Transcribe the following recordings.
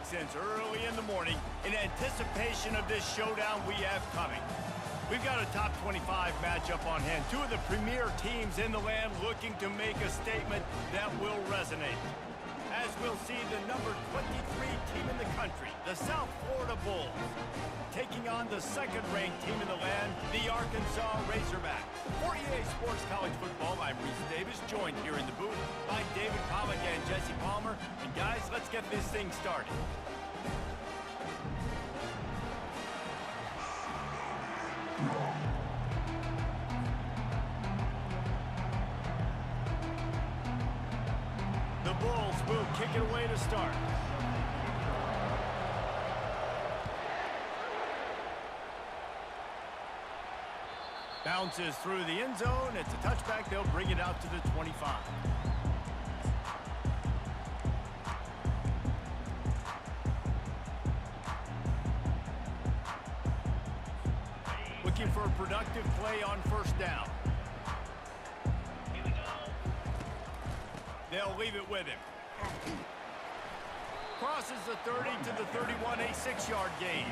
since early in the morning in anticipation of this showdown we have coming. We've got a top 25 matchup on hand. Two of the premier teams in the land looking to make a statement that will resonate. As we'll see the number 23 team in the country, the South Florida Bulls, taking on the second-ranked team in the land, the Arkansas Razorbacks. For EA Sports College Football, I'm Reese Davis, joined here in the booth by David Pollack and Jesse Palmer. And guys, let's get this thing started. The Bulls will kick it away to start. Bounces through the end zone. It's a touchback. They'll bring it out to the 25. Looking for a productive play on first down. They'll leave it with him. Crosses the 30 to the 31, a 6-yard gain.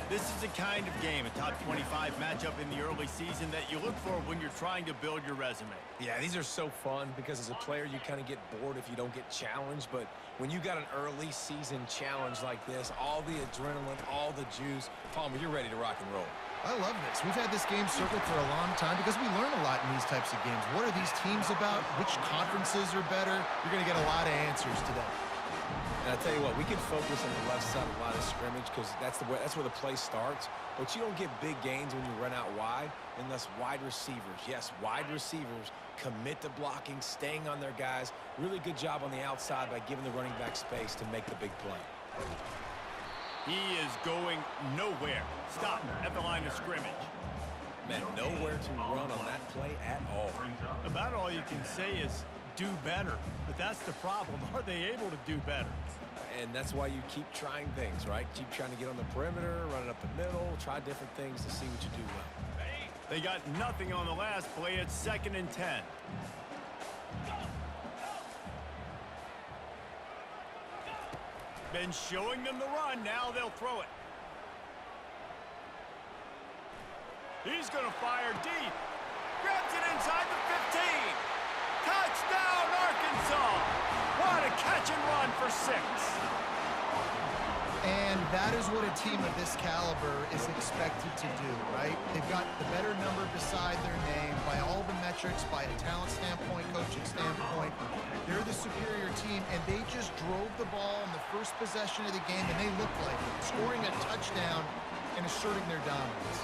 This is the kind of game, a top 25 matchup in the early season, that you look for when you're trying to build your resume. Yeah, these are so fun because as a player, you kind of get bored if you don't get challenged. But when you got an early season challenge like this, all the adrenaline, all the juice, Palmer, you're ready to rock and roll. I love this. We've had this game circled for a long time because we learn a lot in these types of games. What are these teams about? Which conferences are better? You're going to get a lot of answers today. And I tell you what, we can focus on the left side of the line of scrimmage because that's where the play starts. But you don't get big gains when you run out wide unless wide receivers, yes, wide receivers, commit to blocking, staying on their guys. Really good job on the outside by giving the running back space to make the big play. He is going nowhere. Stop at the line of scrimmage. Man, nowhere to run on that play at all. About all you can say is do better. But that's the problem. Are they able to do better? And that's why you keep trying things, right? Keep trying to get on the perimeter, run it up the middle, try different things to see what you do well. They got nothing on the last play. It's 2nd and 10. Been showing them the run. Now they'll throw it. He's going to fire deep. Grabs it inside the 15. Touchdown, Arkansas! What a catch and run for 6. And that is what a team of this caliber is expected to do, right? They've got the better number beside their name by all the metrics, by a talent standpoint, coaching standpoint. They're the superior team, and they just drove the ball in the first possession of the game, and they looked like it, scoring a touchdown and asserting their dominance.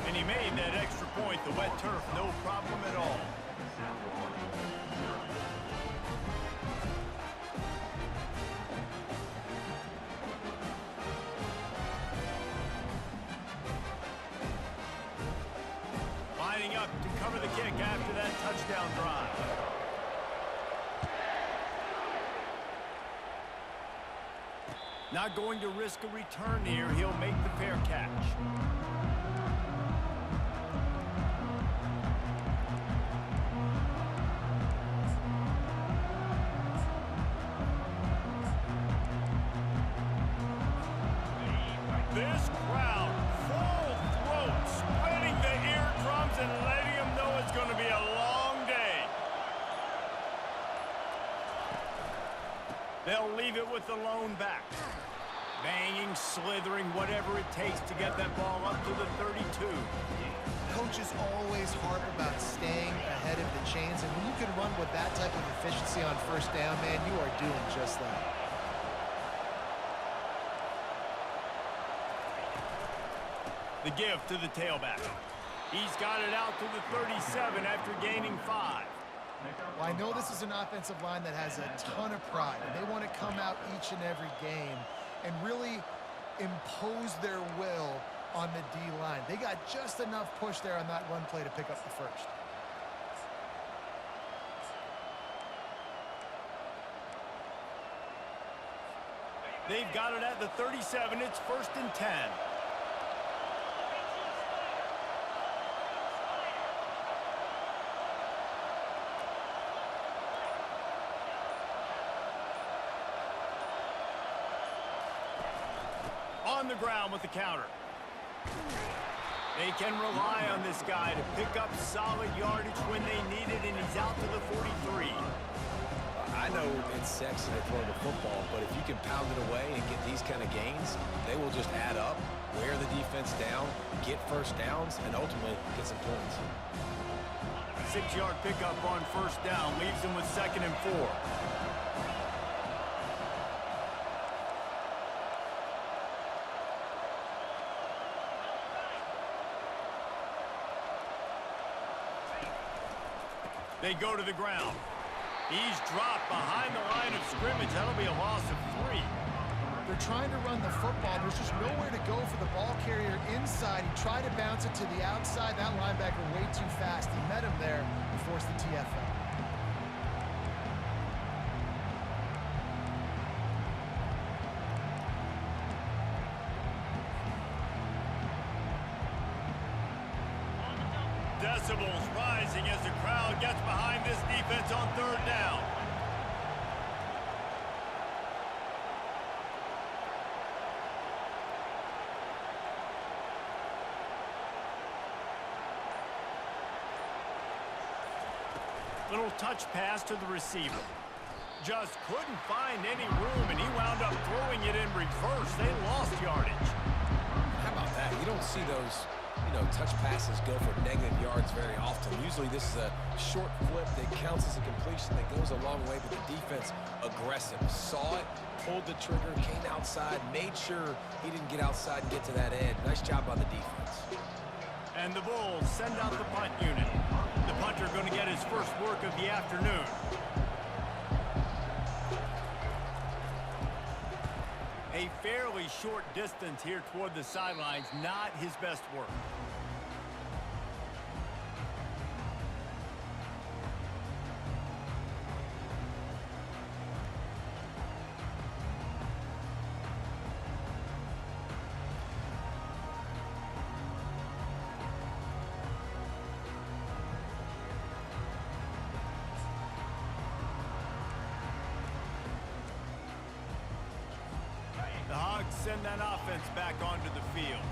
And he made that extra point, the wet turf, no problem at all. Lining up to cover the kick after that touchdown drive. Not going to risk a return here. He'll make the fair catch. This crowd, full throat, splitting the eardrums and letting them know it's going to be a long day. They'll leave it with the lone back. Banging, slithering, whatever it takes to get that ball up to the 32. Coaches always harp about staying ahead of the chains, and when you can run with that type of efficiency on first down, man, you are doing just that. The give to the tailback. He's got it out to the 37 after gaining 5. Well, I know this is an offensive line that has a ton of pride, and they want to come out each and every game and really impose their will on the D-line. They got just enough push there on that run play to pick up the first. They've got it at the 37. It's 1st and 10. On the ground with the counter. They can rely on this guy to pick up solid yardage when they need it, and he's out to the 43. I know it's sexy to throw the football, but if you can pound it away and get these kind of gains, they will just add up, wear the defense down, get first downs, and ultimately get some points. 6-yard pickup on first down leaves them with 2nd and 4. They go to the ground. He's dropped behind the line of scrimmage. That'll be a loss of 3. They're trying to run the football. There's just nowhere to go for the ball carrier inside. He tried to bounce it to the outside. That linebacker way too fast. He met him there and forced the TFL. Decibels rising as the crowd gets behind this defense on 3rd down. Little touch pass to the receiver. Just couldn't find any room, and he wound up throwing it in reverse. They lost yardage. How about that? You don't see those, touch passes go for negative yards very often. Usually this is a short flip that counts as a completion that goes a long way, but the defense aggressive. Saw it, pulled the trigger, came outside, made sure he didn't get outside and get to that edge. Nice job by the defense. And the Bulls send out the punt unit. The punter going to get his first work of the afternoon. A fairly short distance here toward the sidelines, not his best work. Send that offense back onto the field.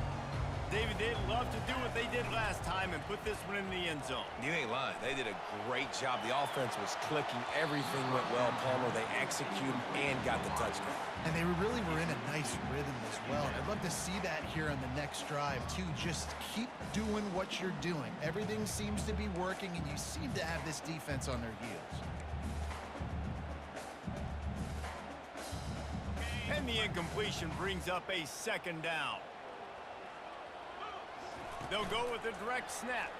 David, they'd love to do what they did last time and put this one in the end zone. You ain't lying. They did a great job. The offense was clicking. Everything went well, Palmer. They executed and got the touchdown. And they really were in a nice rhythm as well. And I'd love to see that here on the next drive, too. Just keep doing what you're doing. Everything seems to be working, and you seem to have this defense on their heels. And the incompletion brings up a 2nd down. They'll go with a direct snap.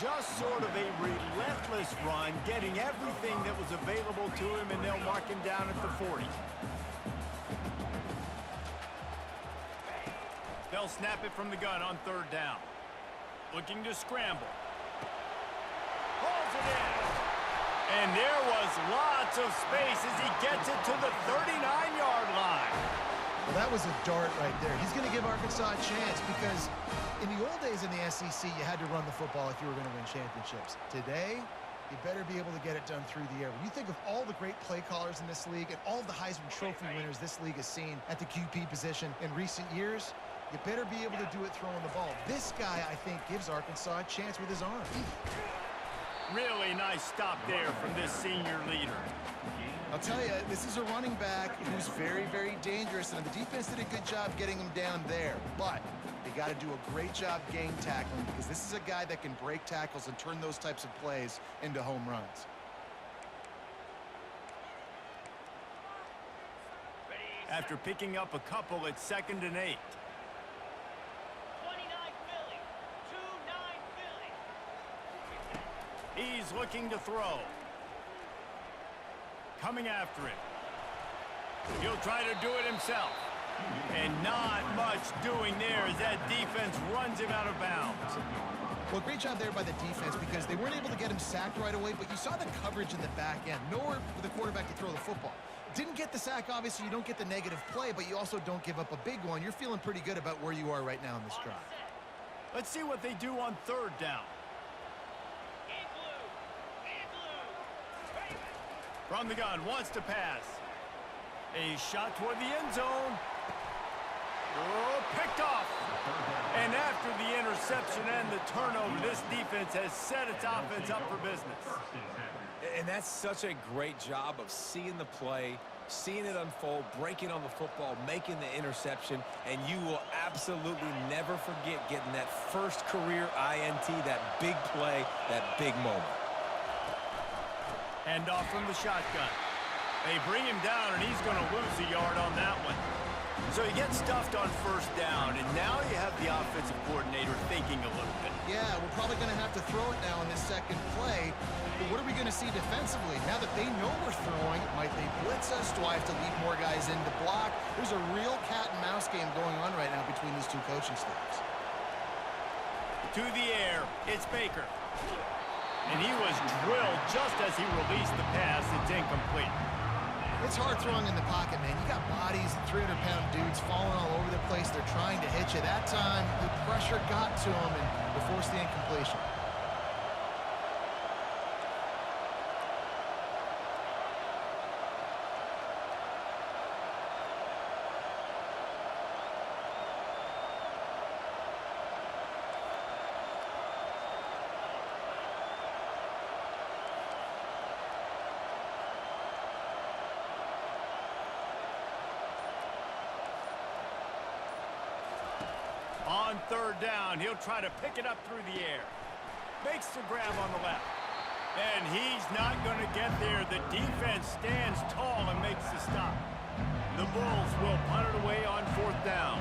Just sort of a relentless run, getting everything that was available to him, and they'll mark him down at the 40. They'll snap it from the gun on 3rd down. Looking to scramble. Pulls it in. And there was lots of space as he gets it to the 39-yard line. Well, that was a dart right there. He's going to give Arkansas a chance because in the old days in the SEC, you had to run the football if you were going to win championships. Today, you better be able to get it done through the air. When you think of all the great play callers in this league and all of the Heisman Trophy winners this league has seen at the QP position in recent years, you better be able to do it throwing the ball. This guy, I think, gives Arkansas a chance with his arm. Really nice stop there from this senior leader. I'll tell you, this is a running back who's very, very dangerous, and the defense did a good job getting him down there. But they got to do a great job game tackling because this is a guy that can break tackles and turn those types of plays into home runs. After picking up a couple at 2nd and 8. He's looking to throw. Coming after it. He'll try to do it himself. And not much doing there as that defense runs him out of bounds. Well, great job there by the defense because they weren't able to get him sacked right away, but you saw the coverage in the back end. Nowhere for the quarterback to throw the football. Didn't get the sack, obviously. You don't get the negative play, but you also don't give up a big one. You're feeling pretty good about where you are right now in this drive. Let's see what they do on 3rd down. From the gun, wants to pass. A shot toward the end zone. Oh, picked off. And after the interception and the turnover, this defense has set its offense up for business. And that's such a great job of seeing the play, seeing it unfold, breaking on the football, making the interception, and you will absolutely never forget getting that first career INT, that big play, that big moment. Hand off from the shotgun. They bring him down, and he's going to lose a yard on that one. So he gets stuffed on first down, and now you have the offensive coordinator thinking a little bit. Yeah, we're probably going to have to throw it now in this second play. But what are we going to see defensively? Now that they know we're throwing, might they blitz us? Do I have to leave more guys in to block? There's a real cat-and-mouse game going on right now between these two coaching staffs. To the air, it's Baker. And he was drilled just as he released the pass. It's incomplete. It's hard throwing in the pocket, man. You got bodies, 300-pound dudes falling all over the place. They're trying to hit you. That time, the pressure got to them, and they forced the incompletion. On third down, he'll try to pick it up through the air. Makes the grab on the left. And he's not going to get there. The defense stands tall and makes the stop. The Bulls will punt it away on fourth down.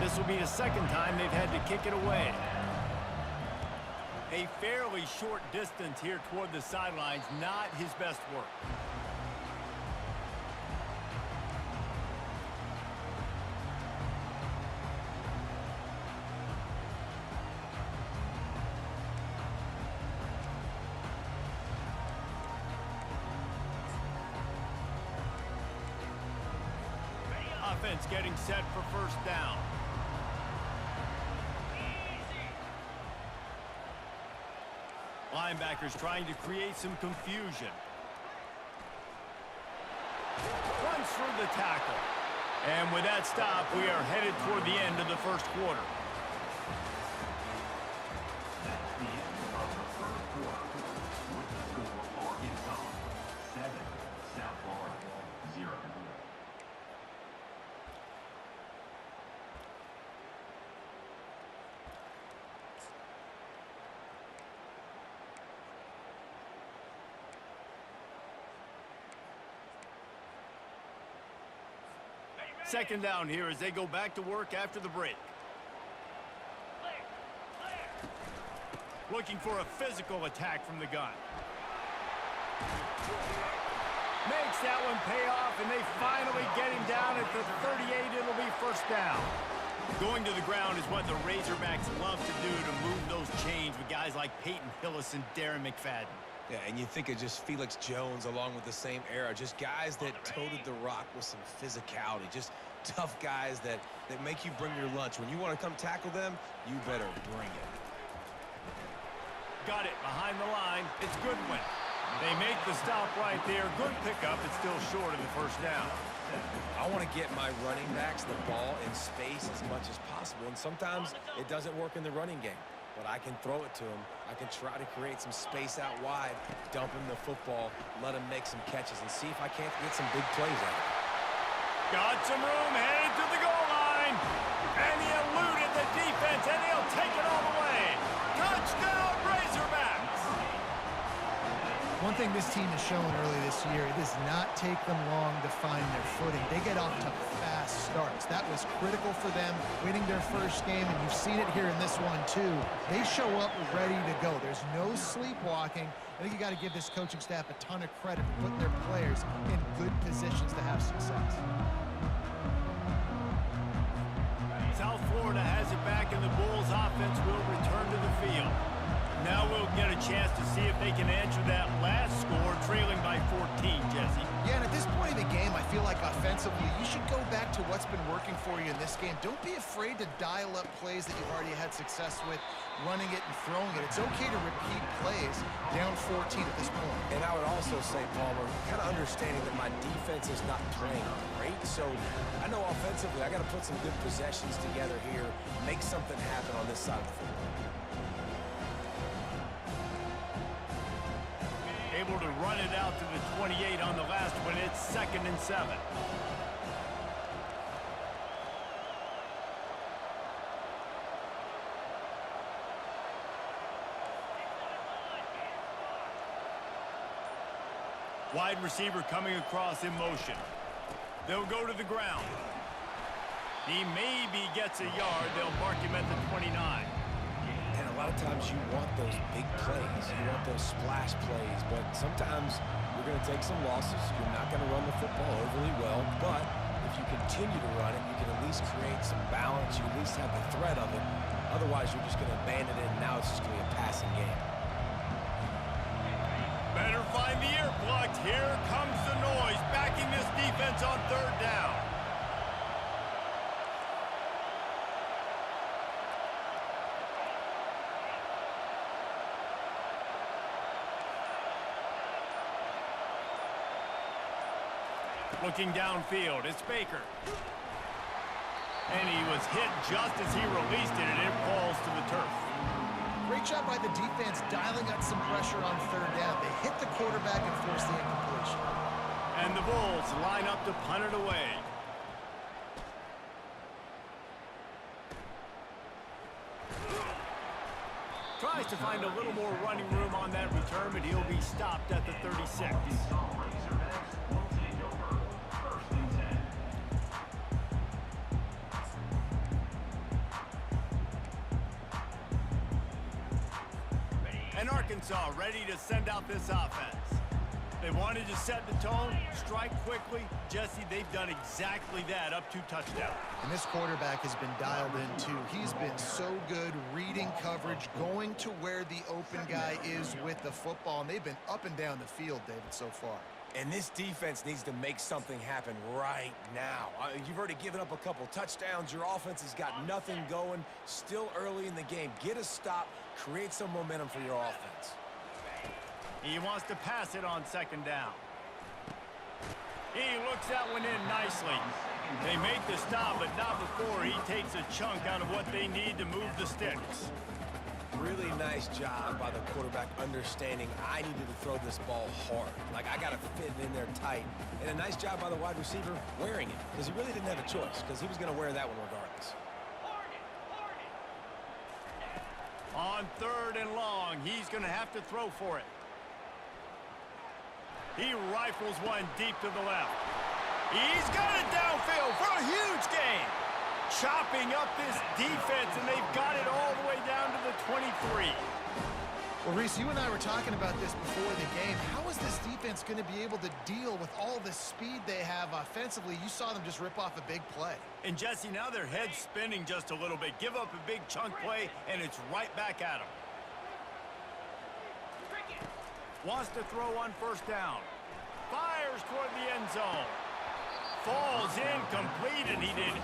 This will be the second time they've had to kick it away. A fairly short distance here toward the sidelines, not his best work. Offense getting set for first down. Linebackers trying to create some confusion. Runs through the tackle. And with that stop, we are headed toward the end of the first quarter. Second down here as they go back to work after the break. Looking for a physical attack from the gun. Makes that one pay off, and they finally get him down at the 38. It'll be first down. Going to the ground is what the Razorbacks love to do to move those chains with guys like Peyton Hillis and Darren McFadden. Yeah, and you think of just Felix Jones along with the same era, just guys that toted the rock with some physicality, just tough guys that make you bring your lunch. When you want to come tackle them, you better bring it. Got it behind the line. It's Goodwin. They make the stop right there. Good pickup. It's still short of the first down. I want to get my running backs the ball in space as much as possible, and sometimes it doesn't work in the running game. But I can throw it to him. I can try to create some space out wide, dump him the football, let him make some catches, and see if I can't get some big plays out of it. Got some room, headed to the goal line. And he eluded the defense, and he'll take it all the way. Touchdown, Razorbacks! One thing this team has shown early this year, it does not take them long to find their footing. They get off to fast starts. That was critical for them, winning their first game, and you've seen it here in this one too. They show up ready to go. There's no sleepwalking. I think you got to give this coaching staff a ton of credit for putting their players in good positions to have success. South Florida has it back, and the Bulls offense will return to the field. Now we'll get a chance to see if they can answer that last score trailing by 14, Jesse. Yeah, and at this point in the game, I feel like offensively, you should go back to what's been working for you in this game. Don't be afraid to dial up plays that you've already had success with, running it and throwing it. It's okay to repeat plays down 14 at this point. And I would also say, Palmer, kind of understanding that my defense is not playing great, so I know offensively I got to put some good possessions together here, make something happen on this side of the football. Able to run it out to the 28 on the last one. It's 2nd and 7. Wide receiver coming across in motion. They'll go to the ground. He maybe gets a yard. They'll mark him at the 29. And a lot of times you want those big plays. You want those splash plays. But sometimes you're going to take some losses. You're not going to run the football overly well. But if you continue to run it, you can at least create some balance. You at least have the threat of it. Otherwise, you're just going to abandon it, and now it's just going to be a passing game. Better find the ear plugs. Here comes the noise, backing this defense on 3rd down. Looking downfield, it's Baker. And he was hit just as he released it, and it falls to the turf. Great job by the defense dialing up some pressure on 3rd down. They hit the quarterback and forced the incompletion. And the Bulls line up to punt it away. Tries to find a little more running room on that return, but he'll be stopped at the 36. And Arkansas ready to send out this offense. They wanted to set the tone, strike quickly. Jesse, they've done exactly that, up 2 touchdowns. And this quarterback has been dialed in, too. He's been so good reading coverage, going to where the open guy is with the football. And they've been up and down the field, David, so far. And this defense needs to make something happen right now. You've already given up a couple touchdowns. Your offense has got nothing going. Still early in the game. Get a stop. Create some momentum for your offense. He wants to pass it on 2nd down. He looks that one in nicely. They make the stop, but not before he takes a chunk out of what they need to move the sticks. Really nice job by the quarterback understanding I needed to throw this ball hard. Like, I got to fit it in there tight. And a nice job by the wide receiver wearing it, because he really didn't have a choice, because he was going to wear that one regardless. On 3rd and long, he's going to have to throw for it. He rifles one deep to the left. He's got it downfield for a huge gain. Chopping up this defense, and they've got it all the way down to the 23. Well, Reese, you and I were talking about this before the game. How is this defense going to be able to deal with all the speed they have offensively? You saw them just rip off a big play. And, Jesse, now their head's spinning just a little bit. Give up a big chunk play, and it's right back at them. Wants to throw on 1st down. Fires toward the end zone. Falls incomplete, and he did.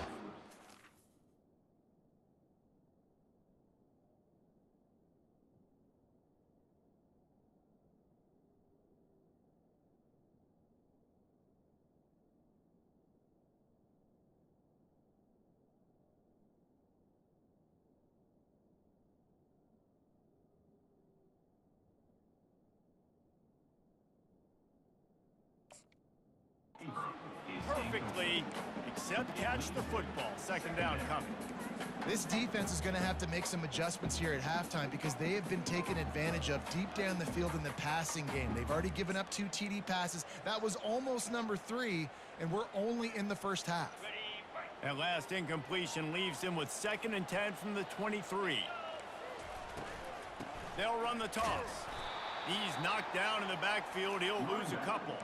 Perfectly, except catch the football. 2nd down coming. This defense is going to have to make some adjustments here at halftime because they have been taken advantage of deep down the field in the passing game. They've already given up 2 TD passes. That was almost number 3, and we're only in the first half. That last incompletion leaves him with 2nd and 10 from the 23. They'll run the toss. He's knocked down in the backfield. He'll lose a couple.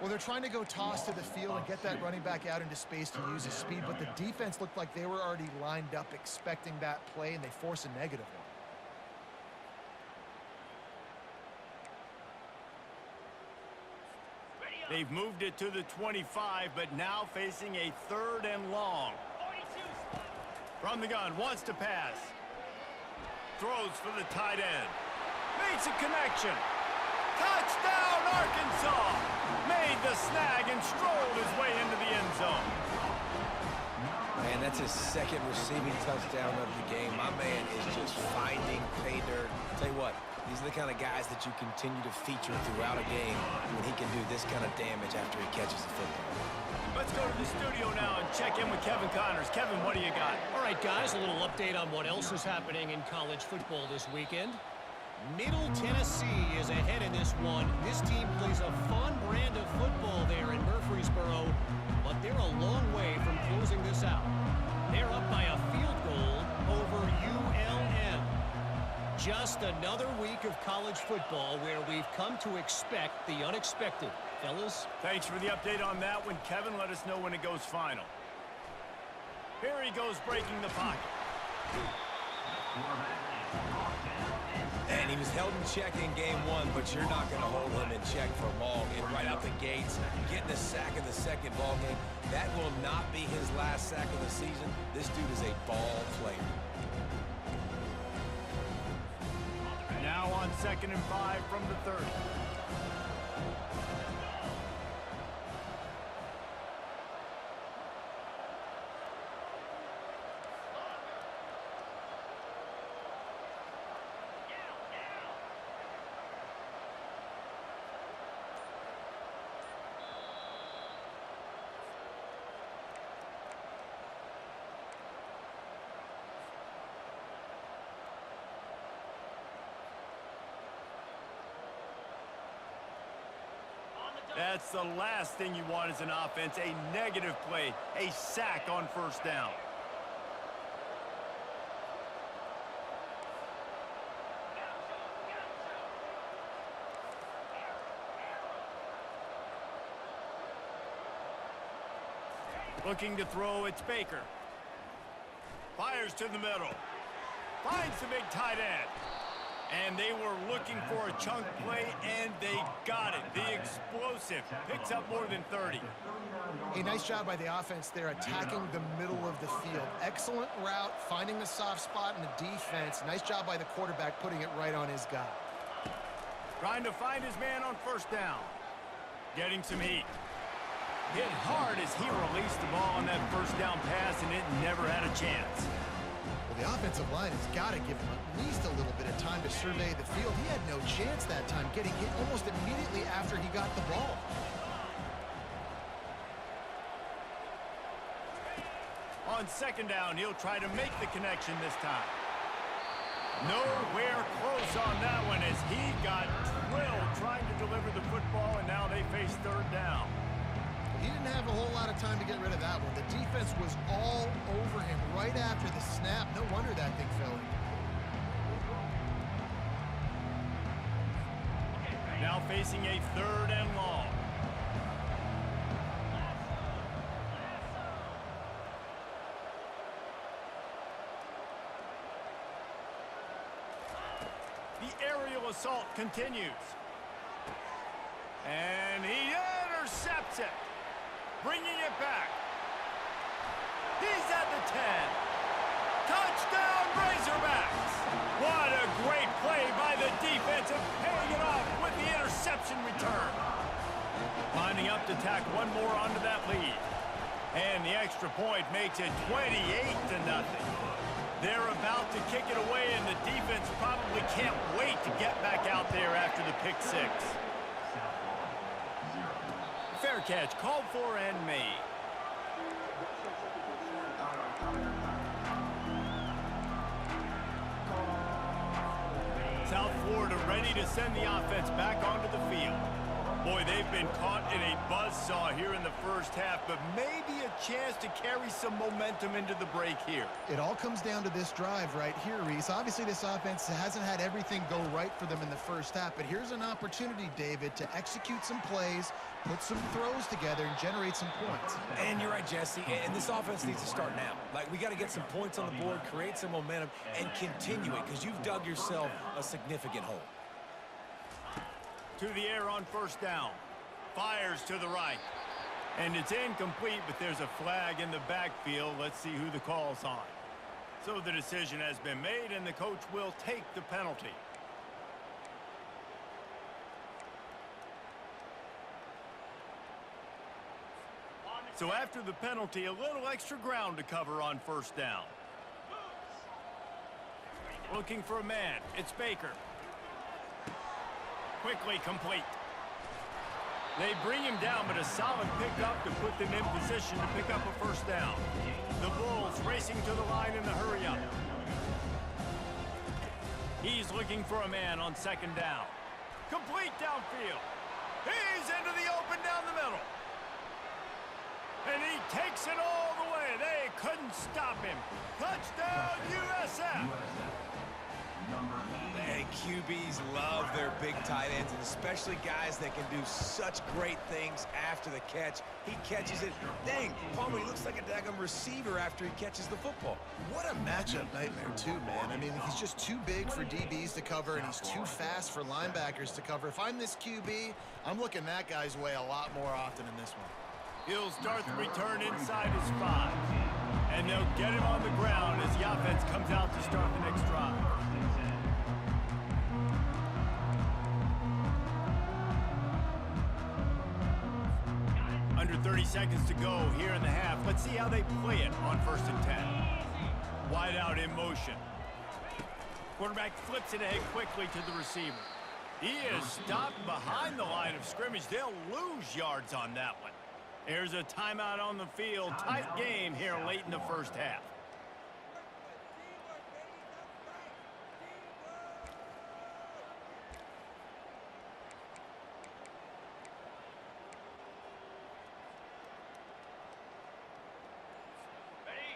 Well, they're trying to go toss to the field and get that running back out into space to use his speed, but the defense looked like they were already lined up expecting that play, and they force a negative one. They've moved it to the 25, but now facing a 3rd and long. From the gun, wants to pass. Throws for the tight end. Makes a connection. Touchdown, Arkansas! Made the snag and strolled his way into the end zone. Man, that's his 2nd receiving touchdown of the game. My man is just finding pay dirt. Tell you what, these are the kind of guys that you continue to feature throughout a game when he can do this kind of damage after he catches the football. Let's go to the studio now and check in with Kevin Connors. Kevin, what do you got? All right, guys, a little update on what else is happening in college football this weekend. Middle Tennessee is ahead in this one. This team plays a fun brand of football there in Murfreesboro, but they're a long way from closing this out. They're up by a field goal over ULM. Just another week of college football where we've come to expect the unexpected. Fellas? Thanks for the update on that one, Kevin. Let us know when it goes final. Here he goes breaking the pocket. And he was held in check in game 1, but you're not going to hold him in check for long. And right out the gates, getting a sack in the 2nd ball game. That will not be his last sack of the season. This dude is a ball player. Now on 2nd and 5 from the 30. That's the last thing you want as an offense, a negative play, a sack on 1st down. Looking to throw, it's Baker. Fires to the middle. Finds the big tight end. And they were looking for a chunk play, and they got it. The explosive picks up more than 30. A nice job by the offense there, attacking the middle of the field. Excellent route, finding the soft spot in the defense. Nice job by the quarterback putting it right on his guy. Trying to find his man on 1st down. Getting some heat. Hit hard as he released the ball on that 1st down pass, and it never had a chance. The offensive line has got to give him at least a little bit of time to survey the field. He had no chance that time, getting hit almost immediately after he got the ball. On 2nd down, he'll try to make the connection this time. Nowhere close on that one as he got drilled trying to deliver the football, and now they face 3rd down. He didn't have a whole lot of time to get rid of that one. The defense was all over him right after the snap. No wonder that thing fell. Now facing a 3rd and long. The aerial assault continues. And he intercepts it. Bringing it back. He's at the 10. Touchdown, Razorbacks. What a great play by the defense and paying it off with the interception return. Lining up to tack one more onto that lead. And the extra point makes it 28-0. They're about to kick it away, and the defense probably can't wait to get back out there after the pick 6. Fair catch, called for and made. South Florida ready to send the offense back onto the field. Boy, they've been caught in a buzzsaw here in the 1st half, but maybe a chance to carry some momentum into the break here. It all comes down to this drive right here, Reese. Obviously, this offense hasn't had everything go right for them in the 1st half, but here's an opportunity, David, to execute some plays, put some throws together, and generate some points. And you're right, Jesse, and this offense needs to start now. Like, we got to get some points on the board, create some momentum, and continue it, because you've dug yourself a significant hole. To the air on 1st down. Fires to the right. And it's incomplete, but there's a flag in the backfield. Let's see who the call's on. So the decision has been made, and the coach will take the penalty. So after the penalty, a little extra ground to cover on first down. Looking for a man. It's Baker. Quickly complete. They bring him down, but a solid pickup to put them in position to pick up a first down. The Bulls racing to the line in the hurry-up. He's looking for a man on second down. Complete downfield. He's into the open down the middle. And he takes it all the way. They couldn't stop him. Touchdown, USF. And QBs love their big tight ends, and especially guys that can do such great things after the catch. He catches it. Dang, Palmer, he looks like a daggum receiver after he catches the football. What a matchup nightmare, too, man. I mean, he's just too big for DBs to cover, and he's too fast for linebackers to cover. If I'm this QB, I'm looking that guy's way a lot more often in this one. He'll start the return inside his 5. And they'll get him on the ground as the offense comes out to start the next drive. Under 30 seconds to go here in the half. Let's see how they play it on 1st and 10. Wide out in motion. Quarterback flips it ahead quickly to the receiver. He is stopped behind the line of scrimmage. They'll lose yards on that one. There's a timeout on the field. Tight game here late in the first half.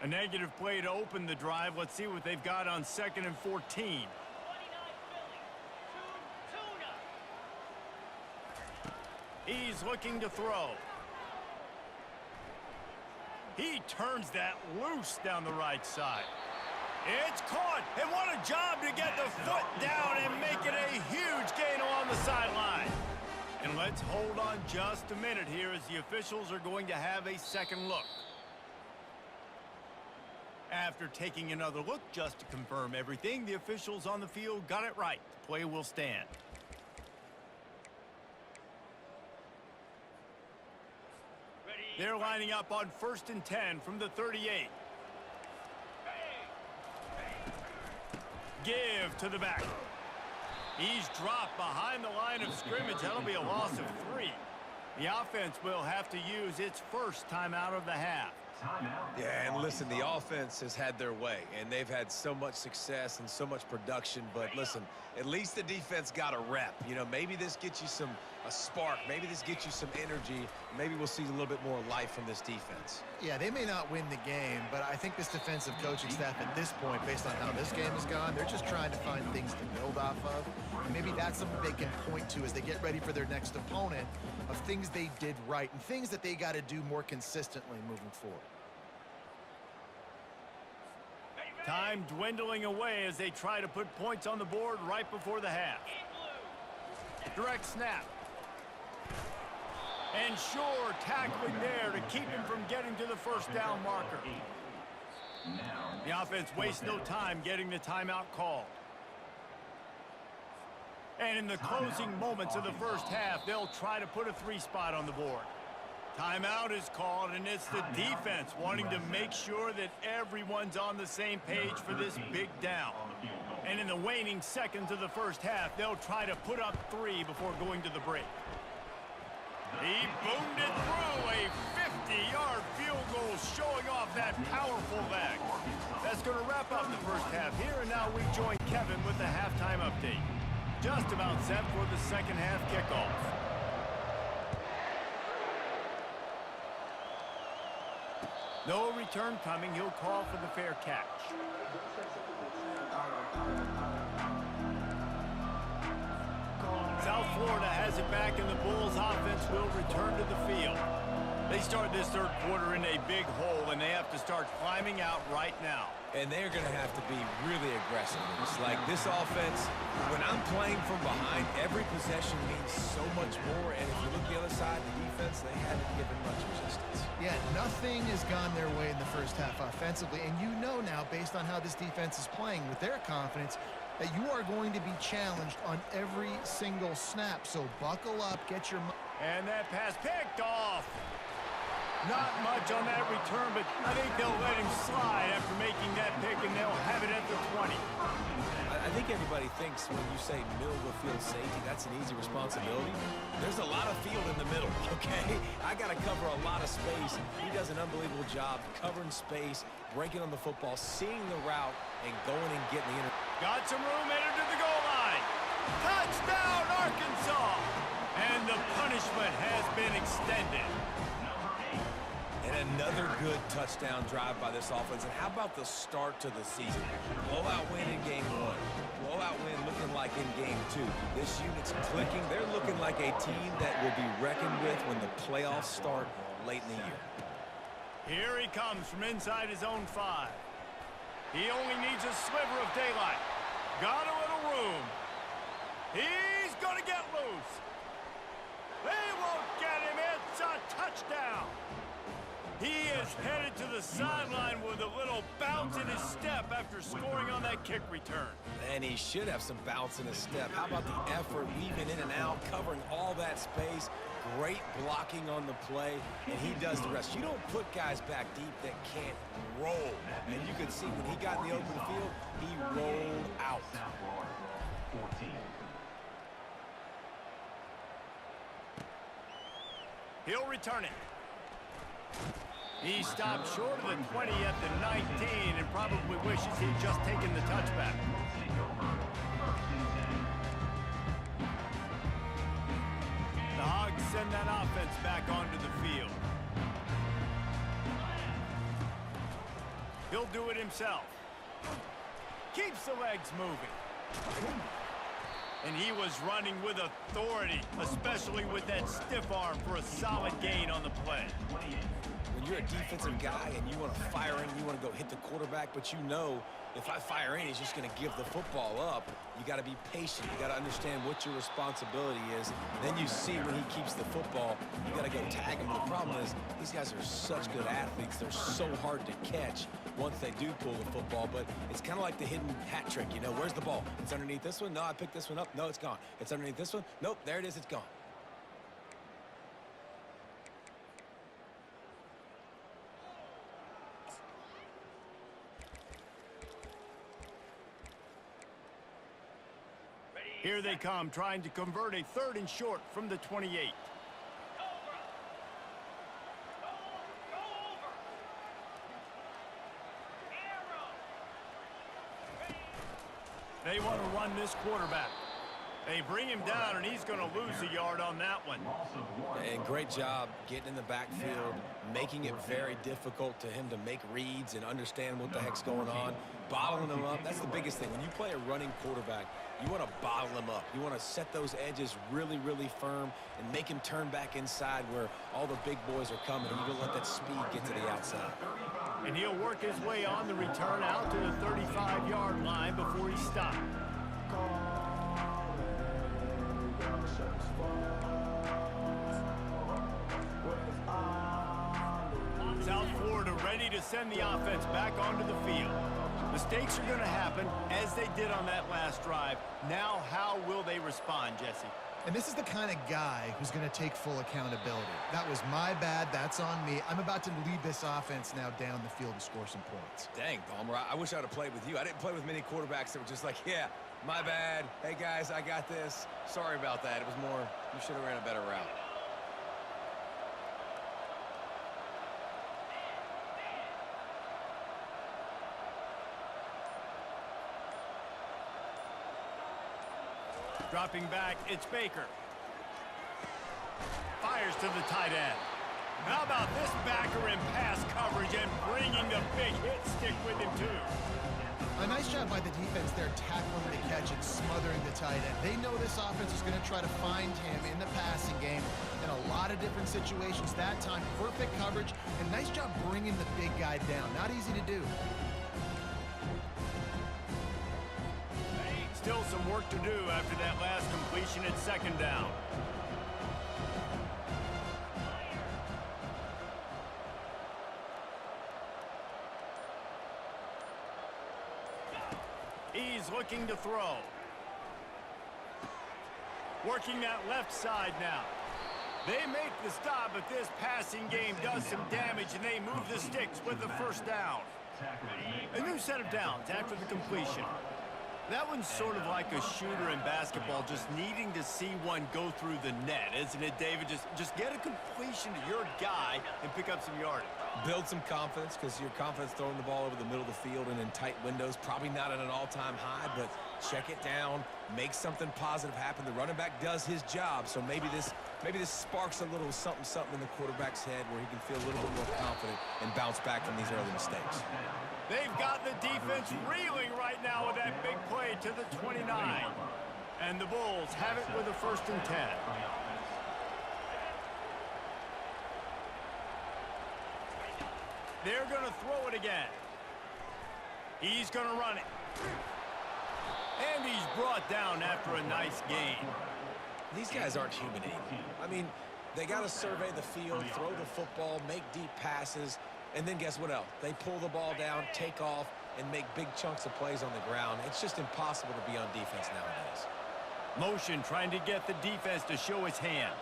A negative play to open the drive. Let's see what they've got on 2nd and 14. He's looking to throw. He turns that loose down the right side. It's caught, and what a job to get the foot down and make it a huge gain along the sideline. And let's hold on just a minute here as the officials are going to have a second look. After taking another look just to confirm everything, the officials on the field got it right. The play will stand. They're lining up on 1st and 10 from the 38. Give to the back. He's dropped behind the line of scrimmage. That'll be a loss of 3. The offense will have to use its first timeout of the half. Yeah, and listen, the offense has had their way, and they've had so much success and so much production. But listen, at least the defense got a rep. You know, maybe this gets you a spark. Maybe this gets you some energy. Maybe we'll see a little bit more life from this defense. Yeah, they may not win the game, but I think this defensive coaching staff at this point, based on how this game has gone, they're just trying to find things to build off of. And maybe that's something they can point to as they get ready for their next opponent, of things they did right and things that they got to do more consistently moving forward. Time dwindling away as they try to put points on the board right before the half. Direct snap. And sure, tackling there to keep him from getting to the first down marker. The offense wastes no time getting the timeout called. And in the closing moments of the first half, they'll try to put a 3 spot on the board. Timeout is called, and it's the defense wanting to make sure that everyone's on the same page for this big down. And in the waning seconds of the first half, they'll try to put up 3 before going to the break. He boomed it through, a 50-yard field goal showing off that powerful leg. That's going to wrap up the first half here, and now we join Kevin with the halftime update. Just about set for the second half kickoff. No return coming. He'll call for the fair catch. South Florida has it back, and the Bulls offense will return to the field. They start this third quarter in a big hole, and they have to start climbing out right now. And they're going to have to be really aggressive. It's like this offense, when I'm playing from behind, every possession means so much more. And if you look the other side, the defense, they haven't given much resistance. Yeah, nothing has gone their way in the first half offensively. And you know now, based on how this defense is playing with their confidence, that you are going to be challenged on every single snap. So buckle up, get your... And that pass picked off. Not much on that return, but I think they'll let him slide after making that pick, and they'll have it at the 20. I think everybody thinks when you say middle of the field safety, that's an easy responsibility. There's a lot of field in the middle, okay? I got to cover a lot of space. He does an unbelievable job covering space, breaking on the football, seeing the route, and going and getting the Got some room, entered to the goal line. Touchdown, Arkansas! And the punishment has been extended. And another good touchdown drive by this offense. And how about the start to the season? Blowout win in game 1. Blowout win looking like in game 2. This unit's clicking. They're looking like a team that will be reckoned with when the playoffs start late in the year. Here he comes from inside his own 5. He only needs a sliver of daylight. Got a little room. He's going to get loose. They won't get him. It's a touchdown. He is headed to the sideline with a little bounce in his step after scoring on that kick return. And he should have some bounce in his step. How about the effort, weaving in and out, covering all that space, great blocking on the play, and he does the rest. You don't put guys back deep that can't roll. And you can see when he got in the open field, he rolled out. He'll return it. He stopped short of the 20 at the 19 and probably wishes he'd just taken the touchback. The Hogs send that offense back onto the field. He'll do it himself. Keeps the legs moving. And he was running with authority, especially with that stiff arm for a solid gain on the play. When you're a defensive guy and you want to fire in, you want to go hit the quarterback, but you know if I fire in, he's just going to give the football up. You got to be patient. You got to understand what your responsibility is. Then you see when he keeps the football, you got to go tag him. But the problem is these guys are such good athletes. They're so hard to catch once they do pull the football. But it's kind of like the hidden hat trick. You know, where's the ball? It's underneath this one. No, I picked this one up. No, it's gone. It's underneath this one. Nope, there it is. It's gone. Here they come, trying to convert a 3rd and short from the 28. They want to run this quarterback. They bring him down, and he's going to lose a yard on that one. And great job getting in the backfield, making it very difficult to him to make reads and understand what the heck's going on, bottling him up. That's the biggest thing. When you play a running quarterback, you want to bottle him up. You want to set those edges really, really firm and make him turn back inside where all the big boys are coming, and you don't let that speed get to the outside. And he'll work his way on the return out to the 35-yard line before he stopped. South Florida ready to send the offense back onto the field. Mistakes are going to happen, as they did on that last drive. Now, how will they respond, Jesse? And this is the kind of guy who's going to take full accountability. That was my bad. That's on me. I'm about to lead this offense now down the field and score some points. Dang, Palmer, I wish I would have played with you. I didn't play with many quarterbacks that were just like, yeah, my bad. Hey, guys, I got this. Sorry about that. It was more, you should have ran a better route. Dropping back, it's Baker. Fires to the tight end. How about this backer in pass coverage and bringing the big hit stick with him, too? A nice job by the defense there, tackling the catch and smothering the tight end. They know this offense is going to try to find him in the passing game in a lot of different situations. That time, perfect coverage, and nice job bringing the big guy down. Not easy to do. Still some work to do after that last completion at second down. He's looking to throw. Working that left side now. They make the stop, but this passing game does some damage, and they move the sticks with the first down. A new set of downs after the completion. That one's sort of like a shooter in basketball, just needing to see one go through the net, isn't it, David? Just get a completion to your guy and pick up some yardage. Build some confidence, because your confidence throwing the ball over the middle of the field and in tight windows, probably not at an all-time high, but check it down, make something positive happen. The running back does his job, so maybe this sparks a little something in the quarterback's head where he can feel a little bit more confident and bounce back from these early mistakes. They've got the defense reeling right now with that big play to the 29. And the Bulls have it with a 1st and 10. They're going to throw it again. He's going to run it. And he's brought down after a nice gain. These guys aren't human anymore. I mean, they got to survey the field, throw the football, make deep passes, and then guess what else? They pull the ball down, take off, and make big chunks of plays on the ground. It's just impossible to be on defense nowadays. Motion trying to get the defense to show his hand.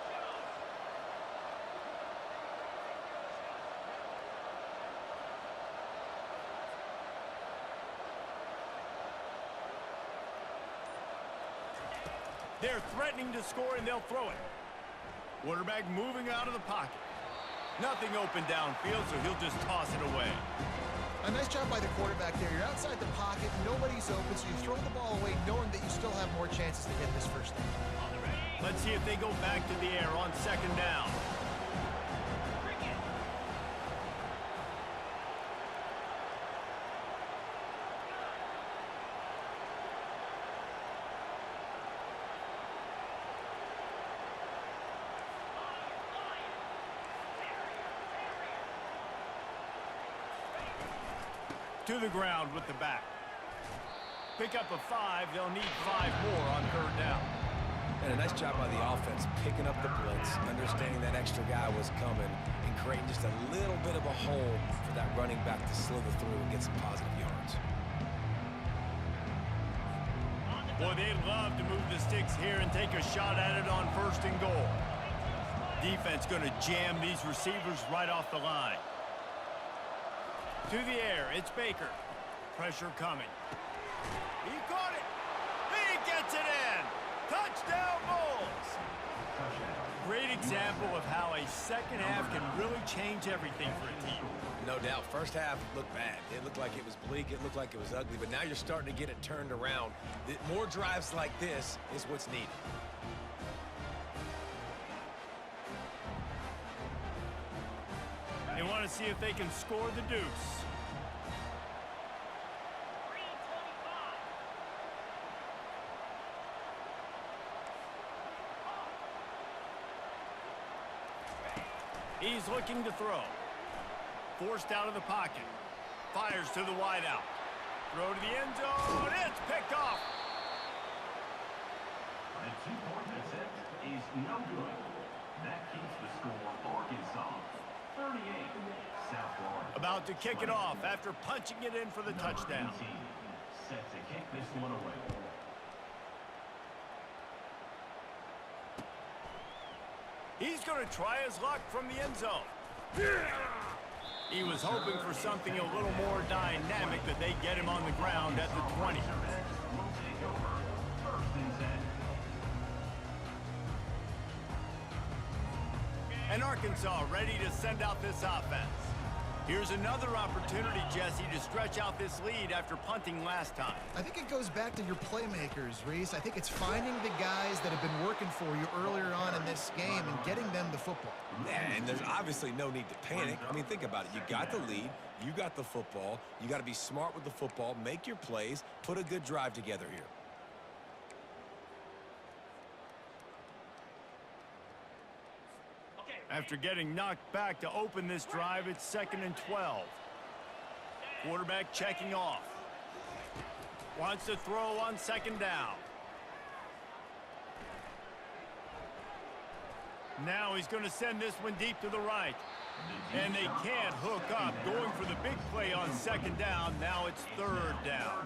They're threatening to score, and they'll throw it. Quarterback moving out of the pocket. Nothing open downfield, so he'll just toss it away. A nice job by the quarterback there. You're outside the pocket, nobody's open, so you throw the ball away knowing that you still have more chances to hit this first down. Let's see if they go back to the air on 2nd down. To the ground with the back. Pick up a 5. They'll need 5 more on 3rd down. And a nice job by the offense picking up the blitz, understanding that extra guy was coming, and creating just a little bit of a hole for that running back to slither through and get some positive yards. Boy, they'd love to move the sticks here and take a shot at it on 1st and goal. Defense going to jam these receivers right off the line. To the air, it's Baker. Pressure coming. He caught it. He gets it in. Touchdown, Bulls. Great example of how a second half can really change everything for a team. No doubt. First half looked bad. It looked like it was bleak. It looked like it was ugly. But now you're starting to get it turned around. More drives like this is what's needed. They want to see if they can score the deuce. He's looking to throw. Forced out of the pocket. Fires to the wideout. Throw to the end zone. It's picked off. The 2-point attempt is no good. That keeps the score Arkansas 38, South Florida. About to kick it off after punching it in for the touchdown. 18, set to kick this one away. He's going to try his luck from the end zone. He was hoping for something a little more dynamic, but they get him on the ground at the 20. Will take over 1st and 10. And Arkansas ready to send out this offense. Here's another opportunity, Jesse, to stretch out this lead after punting last time. I think it goes back to your playmakers, Reese. I think it's finding the guys that have been working for you earlier on in this game and getting them the football. Yeah, and there's obviously no need to panic. I mean, think about it. You got the lead. You got the football. You got to be smart with the football, make your plays, put a good drive together here. After getting knocked back to open this drive, it's 2nd and 12. Quarterback checking off. Wants to throw on 2nd down. Now he's going to send this one deep to the right. And they can't hook up. Going for the big play on 2nd down. Now it's 3rd down.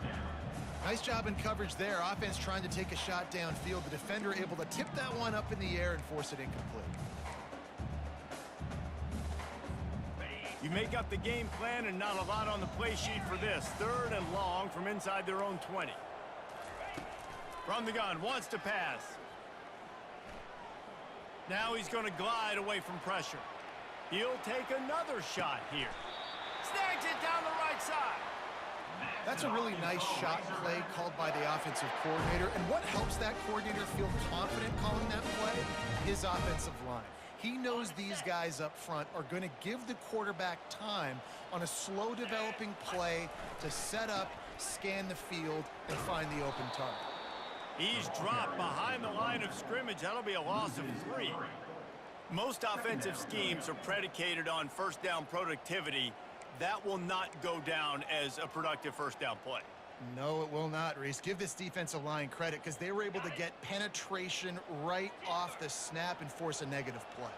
Nice job in coverage there. Offense trying to take a shot downfield. The defender able to tip that one up in the air and force it incomplete. You make up the game plan and not a lot on the play sheet for this. 3rd and long from inside their own 20. From the gun, wants to pass. Now he's going to glide away from pressure. He'll take another shot here. Snags it down the right side. That's a really nice shot play called by the offensive coordinator. And what helps that coordinator feel confident calling that play? His offensive line. He knows these guys up front are going to give the quarterback time on a slow developing play to set up, scan the field, and find the open target. He's dropped behind the line of scrimmage. That'll be a loss of 3. Most offensive schemes are predicated on 1st down productivity. That will not go down as a productive 1st down play. No, it will not, Reese. Give this defensive line credit because they were able to get penetration right off the snap and force a negative play.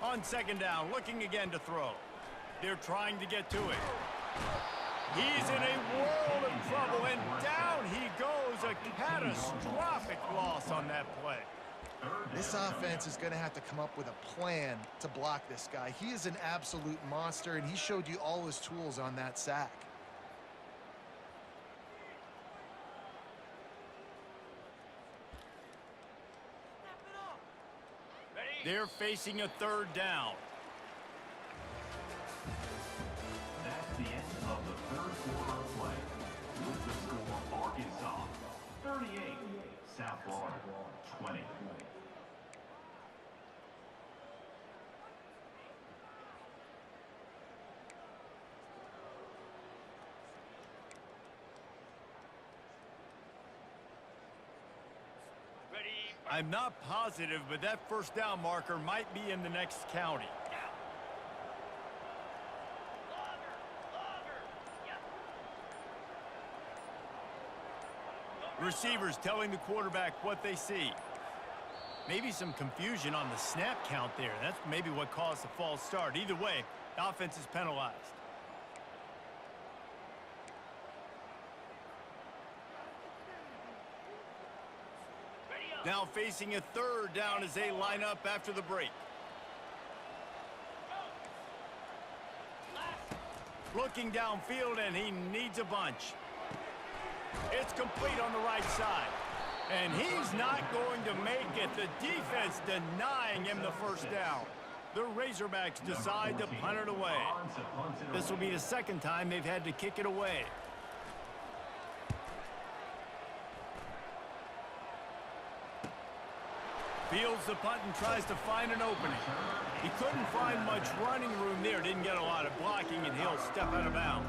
On 2nd down, looking again to throw. They're trying to get to it. He's in a world of trouble, and down he goes. A catastrophic loss on that play. This offense is going to have to come up with a plan to block this guy. He is an absolute monster, and he showed you all his tools on that sack. They're facing a 3rd down. That's the end of the 3rd quarter of play. With the score, Arkansas 38, South Florida 20. I'm not positive, but that 1st down marker might be in the next county. Receivers telling the quarterback what they see. Maybe some confusion on the snap count there. That's maybe what caused the false start. Either way, offense is penalized. Now facing a 3rd down as they line up after the break. Looking downfield, and he needs a bunch. It's complete on the right side. And he's not going to make it. The defense denying him the 1st down. The Razorbacks decide to punt it away. This will be the 2nd time they've had to kick it away. Fields the punt and tries to find an opening. He couldn't find much running room there. Didn't get a lot of blocking, and he'll step out of bounds.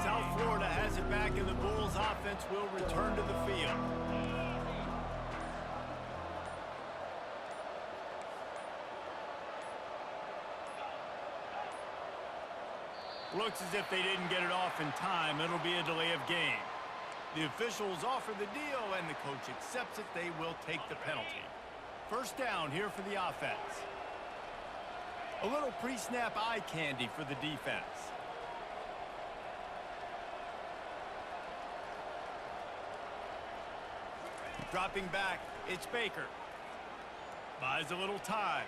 South Florida has it back, and the Bulls offense will return to the field. Looks as if they didn't get it off in time. It'll be a delay of game. The officials offer the deal, and the coach accepts it. They will take the penalty. 1st down here for the offense. A little pre-snap eye candy for the defense. Dropping back, it's Baker. Buys a little time.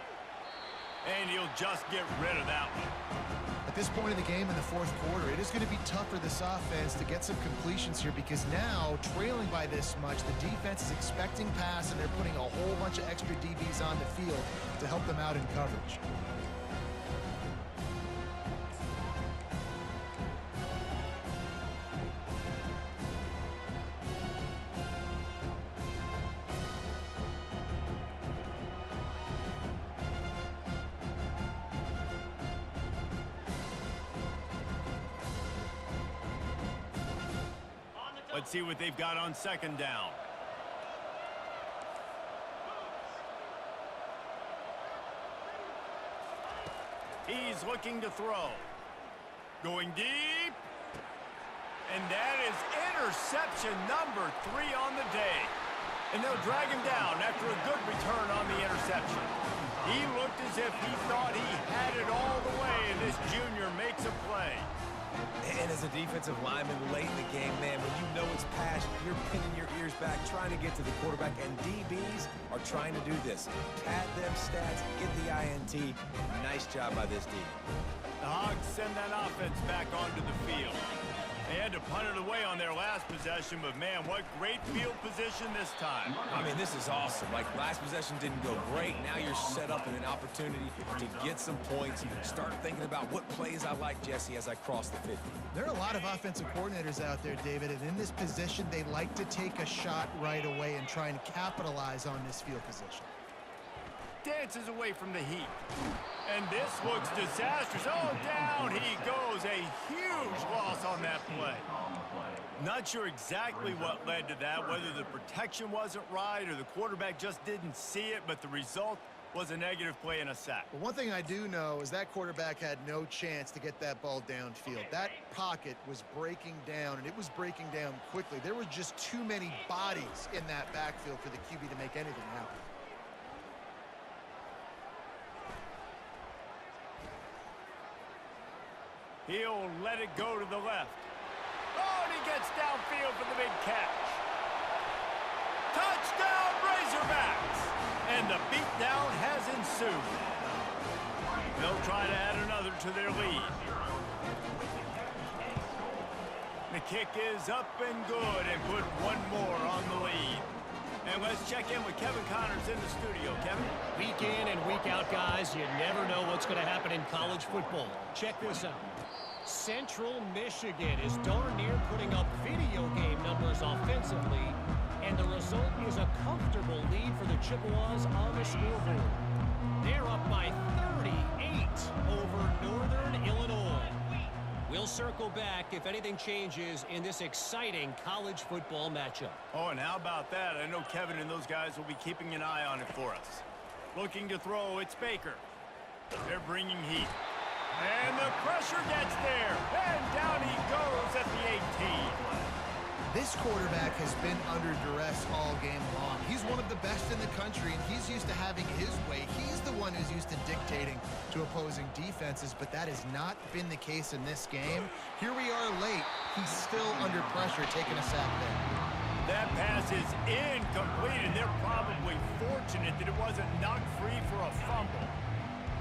And he'll just get rid of that one. At this point in the game in the fourth quarter, it is going to be tough for this offense to get some completions here because now, trailing by this much, the defense is expecting pass and they're putting a whole bunch of extra DBs on the field to help them out in coverage. Let's see what they've got on second down. He's looking to throw. Going deep. And that is interception number 3 on the day. And they'll drag him down after a good return on the interception. He looked as if he thought he had it all the way, and this junior makes a play. And as a defensive lineman late in the game, man, when you know it's pass, you're pinning your ears back, trying to get to the quarterback, and DBs are trying to do this. Pad them stats, get the INT. Nice job by this D. The Hogs send that offense back onto the field. They had to punt it away on their last possession, but man, what great field position this time. I mean, this is awesome. Like, last possession didn't go great. Now you're set up in an opportunity to get some points. Start thinking about what plays I like, Jesse, as I cross the 50. There are a lot of offensive coordinators out there, David, and in this position, they like to take a shot right away and try and capitalize on this field position. Dances away from the heat. And this looks disastrous. Oh, down he goes. A huge loss on that play. Not sure exactly what led to that, whether the protection wasn't right or the quarterback just didn't see it, but the result was a negative play and a sack. But one thing I do know is that quarterback had no chance to get that ball downfield. That pocket was breaking down, and it was breaking down quickly. There were just too many bodies in that backfield for the QB to make anything happen. He'll let it go to the left. Oh, and he gets downfield for the big catch. Touchdown, Razorbacks! And the beatdown has ensued. They'll try to add another to their lead. The kick is up and good and put one more on the lead. And let's check in with Kevin Connors in the studio. Kevin? Week in and week out, guys, you never know what's going to happen in college football. Check this out. Central Michigan is darn near putting up video game numbers offensively, and the result is a comfortable lead for the Chippewas on the scoreboard. They're up by 38 over Northern Illinois. We'll circle back if anything changes in this exciting college football matchup. Oh, and how about that? I know Kevin and those guys will be keeping an eye on it for us. Looking to throw, it's Baker. They're bringing heat. And the pressure gets there. And down he goes at the 18. This quarterback has been under duress all game long. He's one of the best in the country, and he's used to having his way. He's the one who's used to dictating to opposing defenses, but that has not been the case in this game. Here we are late. He's still under pressure, taking a sack there. That pass is incomplete, and they're probably fortunate that it wasn't knocked free for a fumble.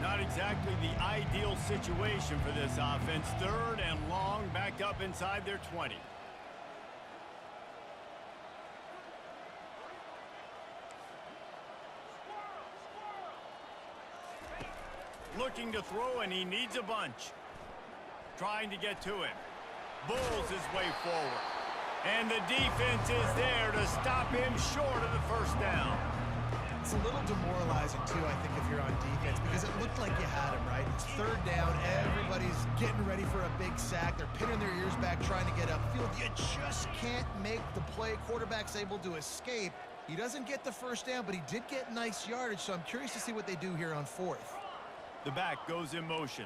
Not exactly the ideal situation for this offense. Third and long, back up inside their 20. Looking to throw, and he needs a bunch. Trying to get to him. Bulls his way forward. And the defense is there to stop him short of the first down. It's a little demoralizing, too, I think, if you're on defense, because it looked like you had him, right? It's third down. Everybody's getting ready for a big sack. They're pinning their ears back, trying to get upfield. You just can't make the play. Quarterback's able to escape. He doesn't get the first down, but he did get nice yardage, so I'm curious to see what they do here on fourth. The back goes in motion.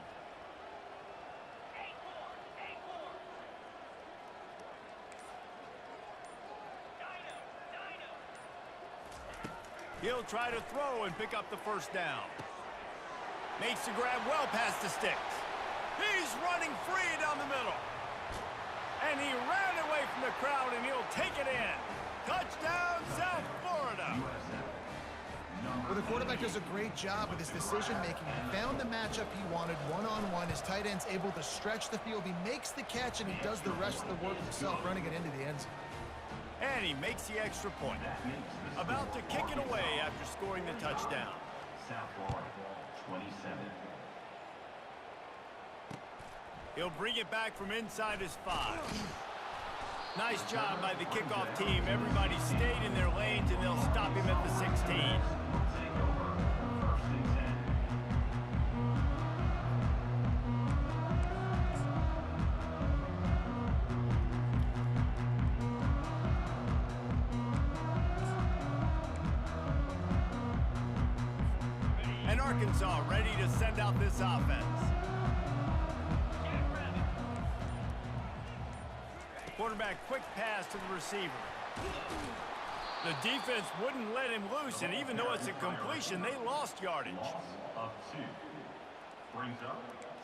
He'll try to throw and pick up the first down. Makes the grab well past the sticks. He's running free down the middle. And he ran away from the crowd, and he'll take it in. Touchdown, South Florida. Well, the quarterback does a great job with his decision-making. He found the matchup he wanted one-on-one. His tight end's able to stretch the field. He makes the catch, and he does the rest of the work himself, running it into the end zone. And he makes the extra point. About to kick it away after scoring the touchdown. South Florida, 27. He'll bring it back from inside his 5. Nice job by the kickoff team. Everybody stayed in their lanes, and they'll stop him at the 16. Take over, 1st and 10. And Arkansas ready to send out this offense. Quarterback quick pass to the receiver. The defense wouldn't let him loose, and even though it's a completion, they lost yardage. Loss of 2. Brings up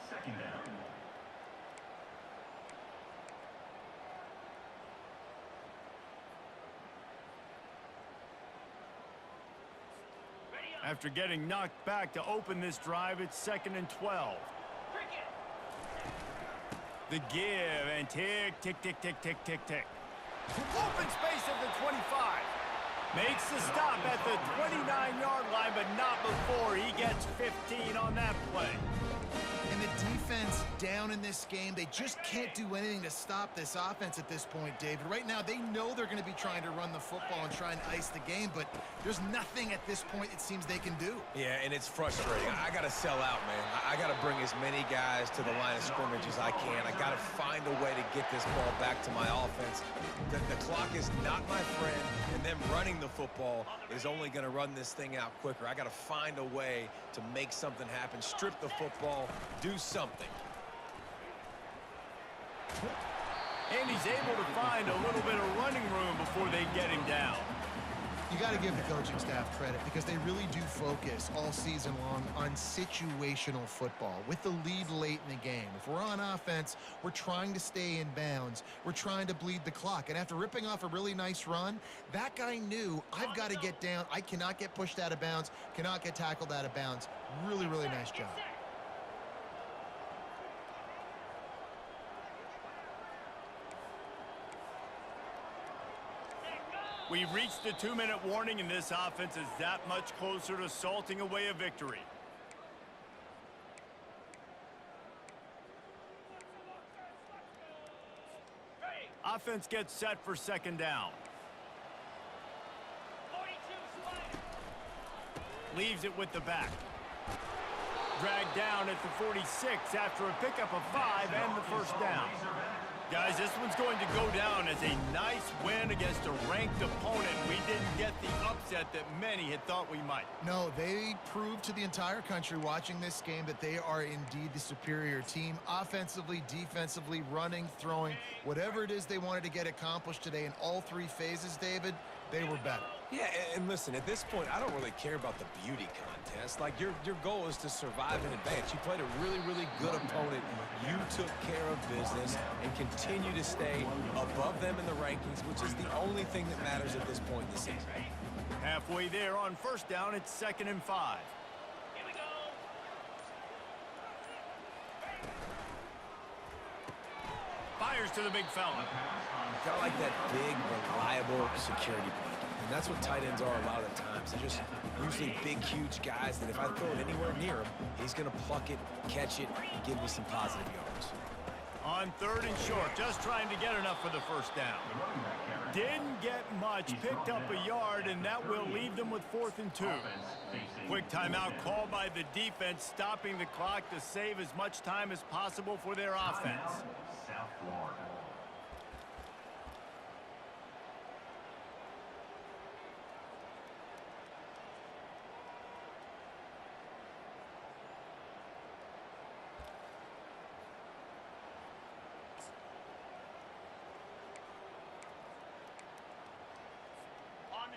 2nd down. After getting knocked back to open this drive, it's 2nd and 12. The give, and tick, tick, tick, tick, tick, tick, tick. Open space at the 25. Makes the stop at the 29-yard line, but not before he gets 15 on that play. And the defense down in this game, they just can't do anything to stop this offense at this point, David. Right now, they know they're going to be trying to run the football and try and ice the game, but there's nothing at this point it seems they can do. Yeah, and it's frustrating. I got to sell out, man. I got to bring as many guys to the line of scrimmage as I can. I got to find a way to get this ball back to my offense. The clock is not my friend, and them running the football is only going to run this thing out quicker. I got to find a way to make something happen, strip the football, do something. And he's able to find a little bit of running room before they get him down. You got to give the coaching staff credit because they really do focus all season long on situational football with the lead late in the game. If we're on offense, we're trying to stay in bounds. We're trying to bleed the clock. And after ripping off a really nice run, that guy knew I've got to get down. I cannot get pushed out of bounds, cannot get tackled out of bounds. Really, really nice job. We've reached the 2-minute warning, and this offense is that much closer to salting away a victory. Offense gets set for 2nd down. Leaves it with the back. Dragged down at the 46 after a pickup of 5 and the 1st down. Guys, this one's going to go down as a nice win against a ranked opponent. We didn't get the upset that many had thought we might. No, they proved to the entire country watching this game that they are indeed the superior team. Offensively, defensively, running, throwing, whatever it is they wanted to get accomplished today in all 3 phases, David, they were better. Yeah, and listen, at this point, I don't really care about the beauty contest. Like, your goal is to survive and advance. You played a really, really good opponent. You took care of business and continue to stay above them in the rankings, which is the only thing that matters at this point in the season. Halfway there on 1st down, it's 2nd and 5. Here we go. Fires to the big fella. Kind of like that big, reliable security blanket. And that's what tight ends are a lot of the times. They're just usually big, huge guys that if I throw it anywhere near him, he's going to pluck it, catch it, and give me some positive yards. On 3rd and short, just trying to get enough for the 1st down. Didn't get much, picked up a yard, and that will leave them with 4th and 2. Quick timeout called by the defense, stopping the clock to save as much time as possible for their offense. South Florida.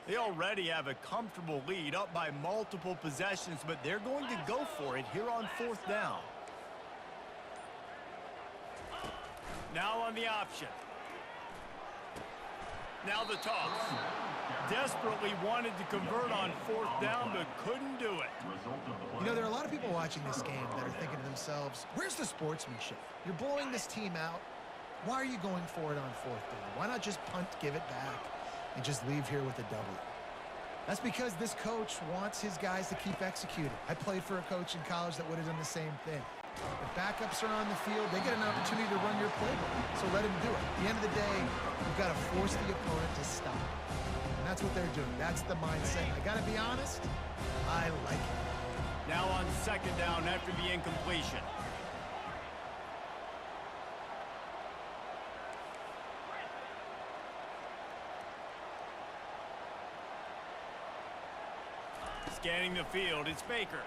They already have a comfortable lead, up by multiple possessions, but they're going to go for it here on 4th down. Now on the option. Now the toss. Desperately wanted to convert on 4th down, but couldn't do it. You know, there are a lot of people watching this game that are thinking to themselves, where's the sportsmanship? You're blowing this team out. Why are you going for it on 4th down? Why not just punt, give it back, and just leave here with a W? That's because this coach wants his guys to keep executing. I played for a coach in college that would have done the same thing. If backups are on the field, they get an opportunity to run your playbook, so let him do it. At the end of the day, you've got to force the opponent to stop. And that's what they're doing. That's the mindset. I got to be honest, I like it. Now on 2nd down after the incompletion. Scanning the field, it's Baker.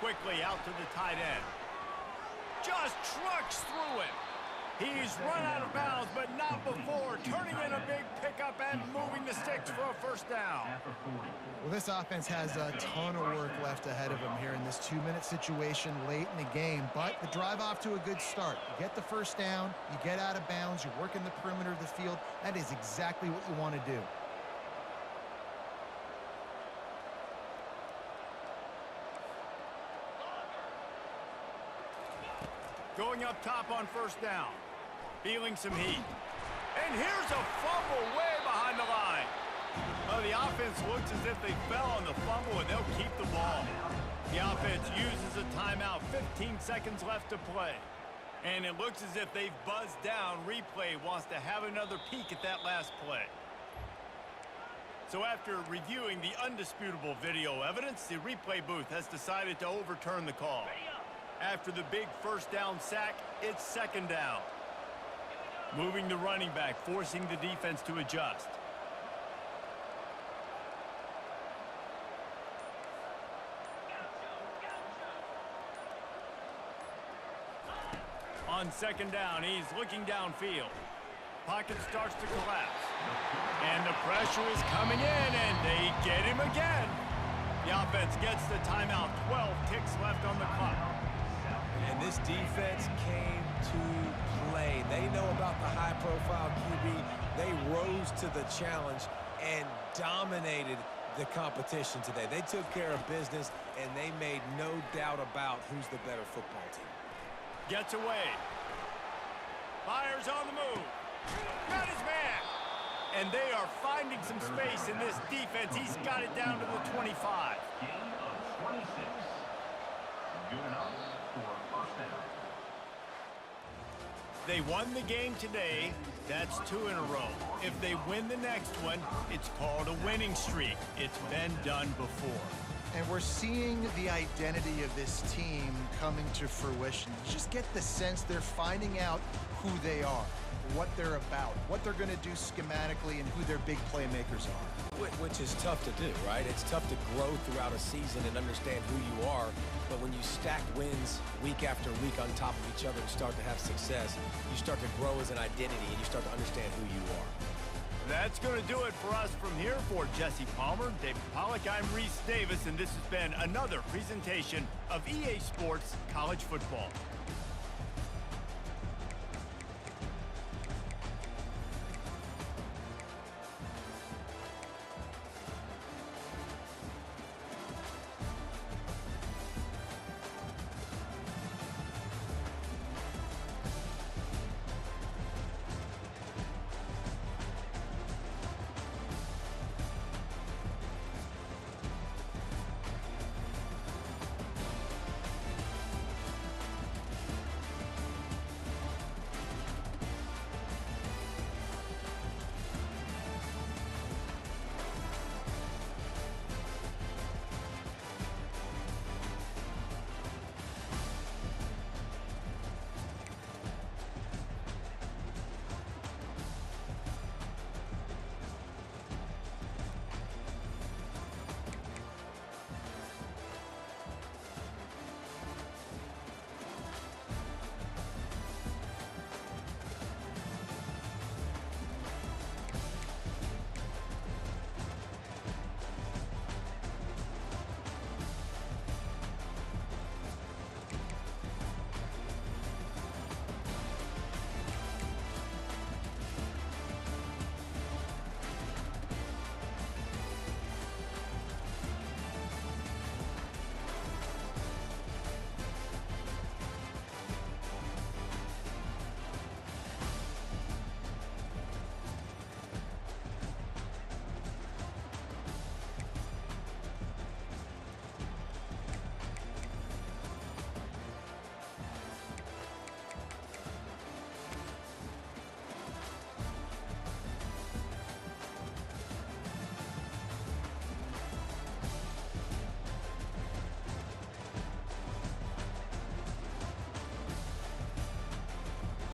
Quickly out to the tight end. Just trucks through it. He's run out of bounds, but not before turning in a big pickup and moving the sticks for a 1st down. Well, this offense has a ton of work left ahead of them here in this 2-minute situation late in the game, but the drive off to a good start. You get the 1st down, you get out of bounds, you're working the perimeter of the field. That is exactly what you want to do. Going up top on 1st down. Feeling some heat. And here's a fumble way behind the line. Well, the offense looks as if they fell on the fumble, and they'll keep the ball. The offense uses a timeout. 15 seconds left to play. And it looks as if they've buzzed down. Replay wants to have another peek at that last play. So after reviewing the undisputable video evidence, the replay booth has decided to overturn the call. After the big 1st down sack, it's 2nd down. Moving the running back, forcing the defense to adjust. On 2nd down, he's looking downfield. Pocket starts to collapse. And the pressure is coming in, and they get him again. The offense gets the timeout. 12 ticks left on the clock. And this defense came to play. They know about the high-profile QB. They rose to the challenge and dominated the competition today. They took care of business, and they made no doubt about who's the better football team. Gets away. Fires on the move. Got his man. And they are finding some space in this defense. He's got it down to the 25. Gain of 26. Good enough for a 1st down. They won the game today. That's 2 in a row. If they win the next one, it's called a winning streak. It's been done before. And we're seeing the identity of this team coming to fruition. You just get the sense they're finding out who they are, what they're about, what they're going to do schematically, and who their big playmakers are. Which is tough to do, right? It's tough to grow throughout a season and understand who you are. But when you stack wins week after week on top of each other and start to have success, you start to grow as an identity and you start to understand who you are. That's going to do it for us from here. For Jesse Palmer, David Pollack, I'm Reese Davis, and this has been another presentation of EA Sports College Football.